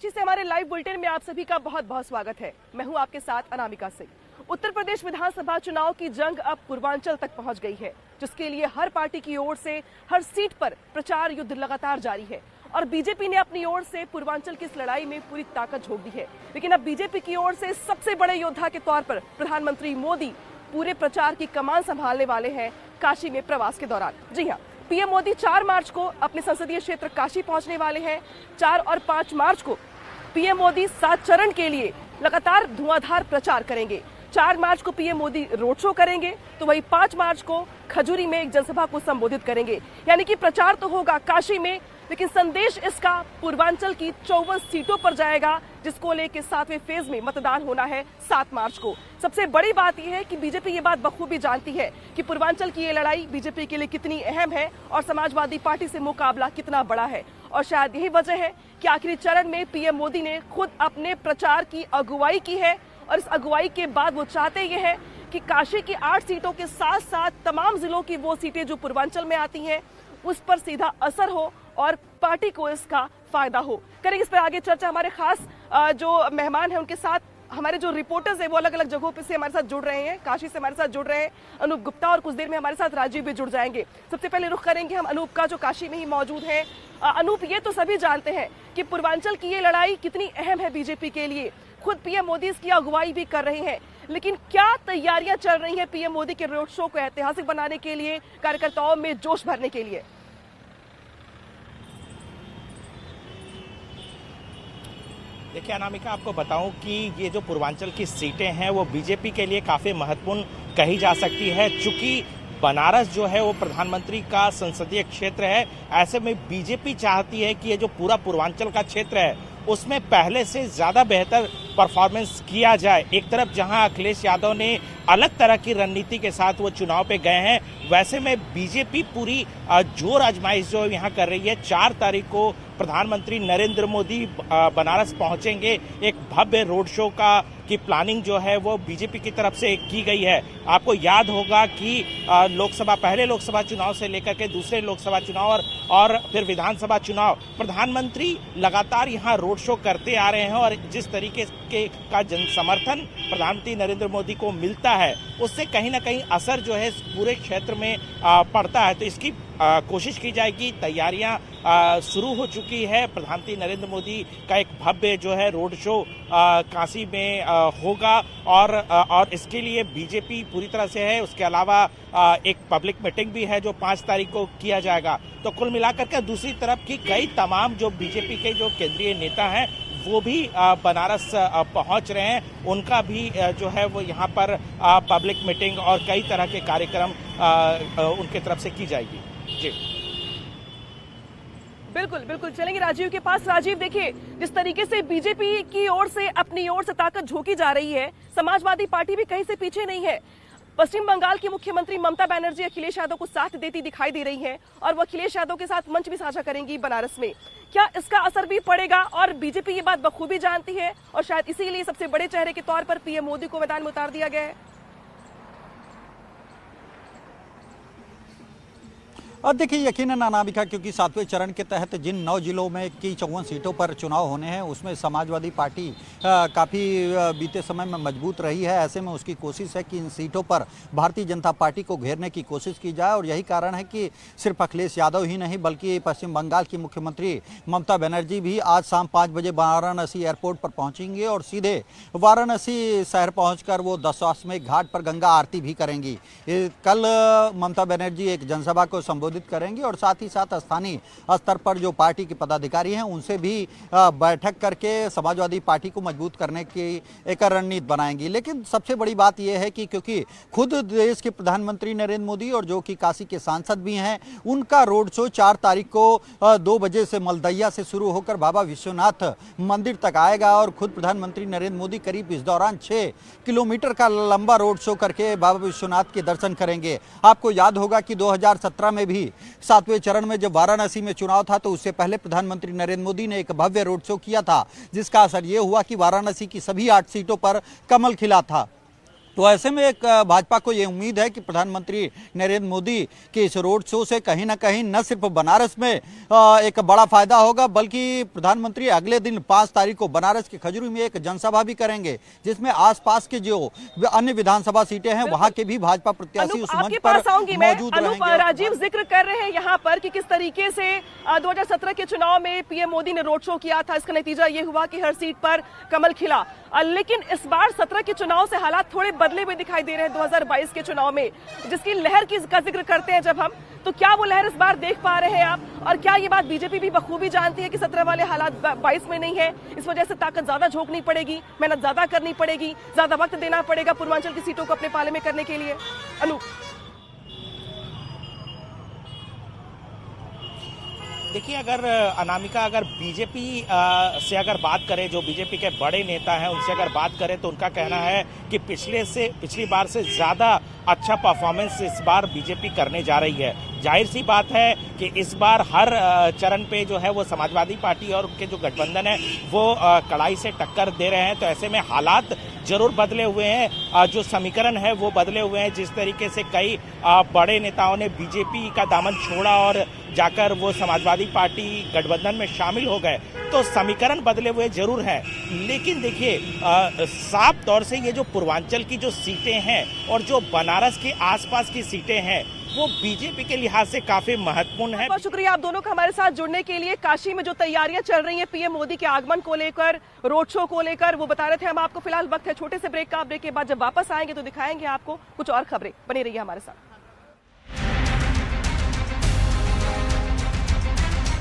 काशी से हमारे live bulletin में आप सभी का बहुत बहुत स्वागत है। मैं हूं आपके साथ अनामिका सिंह। उत्तर प्रदेश विधानसभा चुनाव की जंग अब पूर्वांचल तक पहुंच गई है, जिसके लिए हर पार्टी की ओर से हर सीट पर प्रचार युद्ध लगातार जारी है और बीजेपी ने अपनी ओर से पूर्वांचल की इस लड़ाई में पूरी ताकत झोंक दी है। लेकिन अब बीजेपी की ओर से सबसे बड़े योद्धा के तौर पर प्रधानमंत्री मोदी पूरे प्रचार की कमान संभालने वाले हैं काशी में प्रवास के दौरान। जी हाँ, पीएम मोदी 4 मार्च को अपने संसदीय क्षेत्र काशी पहुंचने वाले हैं। 4 और 5 मार्च को पीएम मोदी 7 चरण के लिए लगातार धुआंधार प्रचार करेंगे। 4 मार्च को पीएम मोदी रोड शो करेंगे, तो वही 5 मार्च को खजूरी में एक जनसभा को संबोधित करेंगे। यानी कि प्रचार तो होगा काशी में, लेकिन संदेश इसका पूर्वांचल की 54 सीटों पर जाएगा, जिसको लेकर 7वें फेज में मतदान होना है 7 मार्च को। सबसे बड़ी बात यह है कि बीजेपी ये बात बखूबी जानती है कि पूर्वांचल की ये लड़ाई बीजेपी के लिए कितनी अहम है और समाजवादी पार्टी से मुकाबला कितना बड़ा है। और शायद यही वजह है कि आखिरी चरण में पीएम मोदी ने खुद अपने प्रचार की अगुवाई की है और इस अगुवाई के बाद वो चाहते ये है कि काशी की 8 सीटों के साथ साथ तमाम जिलों की वो सीटें जो पूर्वांचल में आती हैं उस पर सीधा असर हो और पार्टी को इसका फायदा हो। करेंगे इस पर आगे चर्चा। हमारे खास जो मेहमान हैं उनके साथ हमारे जो रिपोर्टर्स हैं वो अलग अलग जगहों पे से हमारे साथ जुड़ रहे हैं, काशी से हमारे साथ जुड़ रहे हैं अनूप गुप्ता, और कुछ देर में हमारे साथ राजीव भी जुड़ जाएंगे। सबसे पहले रुख करेंगे हम अनूप का, जो काशी में ही मौजूद है। अनूप, ये तो सभी जानते हैं कि पूर्वांचल की ये लड़ाई कितनी अहम है बीजेपी के लिए, खुद पीएम मोदी इसकी अगुवाई भी कर रहे हैं, लेकिन क्या तैयारियां चल रही हैं पीएम मोदी के रोड शो को ऐतिहासिक बनाने के लिए, कार्यकर्ताओं में जोश भरने के लिए? देखिए अनामिका, आपको बताऊं कि ये जो पूर्वांचल की सीटें हैं वो बीजेपी के लिए काफ़ी महत्वपूर्ण कही जा सकती है। चूंकि बनारस जो है वो प्रधानमंत्री का संसदीय क्षेत्र है, ऐसे में बीजेपी चाहती है कि ये जो पूरा पूर्वांचल का क्षेत्र है उसमें पहले से ज़्यादा बेहतर परफॉर्मेंस किया जाए। एक तरफ जहां अखिलेश यादव ने अलग तरह की रणनीति के साथ वो चुनाव पे गए हैं, वैसे में बीजेपी पूरी जोर आजमाइश जो यहाँ कर रही है। 4 तारीख को प्रधानमंत्री नरेंद्र मोदी बनारस पहुंचेंगे। एक भव्य रोड शो की प्लानिंग जो है वो बीजेपी की तरफ से की गई है। आपको याद होगा कि पहले लोकसभा चुनाव से लेकर के दूसरे लोकसभा चुनाव और फिर विधानसभा चुनाव, प्रधानमंत्री लगातार यहाँ रोड शो करते आ रहे हैं और जिस तरीके का जन समर्थन प्रधानमंत्री नरेंद्र मोदी को मिलता है उससे कहीं ना कहीं असर जो है पूरे क्षेत्र में पड़ता है। तो इसकी कोशिश की जाएगी। तैयारियां शुरू हो चुकी है। प्रधानमंत्री नरेंद्र मोदी का एक भव्य जो है रोड शो काशी में होगा और इसके लिए बीजेपी पूरी तरह से है। उसके अलावा एक पब्लिक मीटिंग भी है जो 5 तारीख को किया जाएगा। तो कुल मिलाकर के दूसरी तरफ की कई तमाम जो बीजेपी के जो केंद्रीय नेता हैं वो भी बनारस पहुंच रहे हैं। उनका भी जो है वो यहाँ पर पब्लिक मीटिंग और कई तरह के कार्यक्रम उनके तरफ से की जाएगी। जी बिल्कुल बिल्कुल, चलेंगे राजीव के पास। राजीव, देखिए जिस तरीके से बीजेपी की ओर से अपनी ओर से ताकत झोंकी जा रही है, समाजवादी पार्टी भी कहीं से पीछे नहीं है। पश्चिम बंगाल की मुख्यमंत्री ममता बनर्जी अखिलेश यादव को साथ देती दिखाई दे रही हैं और वो अखिलेश यादव के साथ मंच भी साझा करेंगी बनारस में। क्या इसका असर भी पड़ेगा? और बीजेपी ये बात बखूबी जानती है और शायद इसीलिए सबसे बड़े चेहरे के तौर पर पीएम मोदी को मैदान में उतार दिया गया है। अब देखिए यकीनन अनामिका, क्योंकि 7वें चरण के तहत जिन 9 जिलों में की 54 सीटों पर चुनाव होने हैं उसमें समाजवादी पार्टी काफ़ी बीते समय में मजबूत रही है। ऐसे में उसकी कोशिश है कि इन सीटों पर भारतीय जनता पार्टी को घेरने की कोशिश की जाए और यही कारण है कि सिर्फ अखिलेश यादव ही नहीं बल्कि पश्चिम बंगाल की मुख्यमंत्री ममता बनर्जी भी आज शाम 5 बजे वाराणसी एयरपोर्ट पर पहुँचेंगे और सीधे वाराणसी शहर पहुँच कर वो दशाश्वमेध घाट पर गंगा आरती भी करेंगी। कल ममता बनर्जी एक जनसभा को संबोधित करेंगे और साथ ही साथ स्थानीय स्तर पर जो पार्टी के पदाधिकारी हैं उनसे भी बैठक करके समाजवादी पार्टी को मजबूत करने की एक रणनीति बनाएंगी। लेकिन सबसे बड़ी बात यह है कि क्योंकि खुद देश के प्रधानमंत्री नरेंद्र मोदी और जो कि काशी के सांसद भी हैं, उनका रोड शो 4 तारीख को 2 बजे से मलदैया से शुरू होकर बाबा विश्वनाथ मंदिर तक आएगा और खुद प्रधानमंत्री नरेंद्र मोदी करीब इस दौरान 6 किलोमीटर का लंबा रोड शो करके बाबा विश्वनाथ के दर्शन करेंगे। आपको याद होगा कि 2017 में भी 7वें चरण में जब वाराणसी में चुनाव था तो उससे पहले प्रधानमंत्री नरेंद्र मोदी ने एक भव्य रोड शो किया था, जिसका असर यह हुआ कि वाराणसी की सभी 8 सीटों पर कमल खिला था। तो ऐसे में एक भाजपा को ये उम्मीद है कि प्रधानमंत्री नरेंद्र मोदी के इस रोड शो से कहीं ना कहीं न सिर्फ बनारस में एक बड़ा फायदा होगा, बल्कि प्रधानमंत्री अगले दिन 5 तारीख को बनारस के खजूरी में एक जनसभा भी करेंगे, जिसमें आसपास के जो अन्य विधानसभा सीटें हैं वहां के भी भाजपा प्रत्याशी उस मंच पर मौजूद रहेंगे। राजीव जिक्र कर रहे हैं यहाँ पर कि किस तरीके से 2017 के चुनाव में पीएम मोदी ने रोड शो किया था। इसका नतीजा ये हुआ कि हर सीट पर कमल खिला, लेकिन इस बार 17 के चुनाव से हालात थोड़े बदले हुए दिखाई दे रहे हैं 2022 के चुनाव में, जिसकी लहर का जिक्र करते हैं जब हम, तो क्या वो लहर इस बार देख पा रहे हैं आप? और क्या ये बात बीजेपी भी बखूबी जानती है कि 17 वाले हालात 22 में नहीं है, इस वजह से ताकत ज्यादा झोंकनी पड़ेगी, मेहनत ज्यादा करनी पड़ेगी, ज्यादा वक्त देना पड़ेगा पूर्वांचल की सीटों को अपने पाले में करने के लिए? अनूप, देखिए, अगर अनामिका अगर बीजेपी से अगर बात करें, जो बीजेपी के बड़े नेता हैं उनसे अगर बात करें, तो उनका कहना है कि पिछली बार से ज़्यादा अच्छा परफॉर्मेंस इस बार बीजेपी करने जा रही है। जाहिर सी बात है कि इस बार हर चरण पे जो है वो समाजवादी पार्टी और उनके जो गठबंधन है वो कड़ाई से टक्कर दे रहे हैं। तो ऐसे में हालात जरूर बदले हुए हैं, जो समीकरण है वो बदले हुए हैं। जिस तरीके से कई बड़े नेताओं ने बीजेपी का दामन छोड़ा और जाकर वो समाजवादी पार्टी गठबंधन में शामिल हो गए, तो समीकरण बदले हुए जरूर हैं। लेकिन देखिए, साफ तौर से ये जो पूर्वांचल की जो सीटें हैं और जो बनारस के आसपास की सीटें हैं वो बीजेपी के लिहाज से काफी महत्वपूर्ण है। बहुत शुक्रिया आप दोनों का हमारे साथ जुड़ने के लिए। काशी में जो तैयारियां चल रही हैं पीएम मोदी के आगमन को लेकर, रोड शो को लेकर, वो बता रहे थे हम आपको। फिलहाल वक्त है छोटे से ब्रेक का। ब्रेक के बाद जब वापस आएंगे तो दिखाएंगे आपको कुछ और खबरें। बने रहिए हमारे साथ।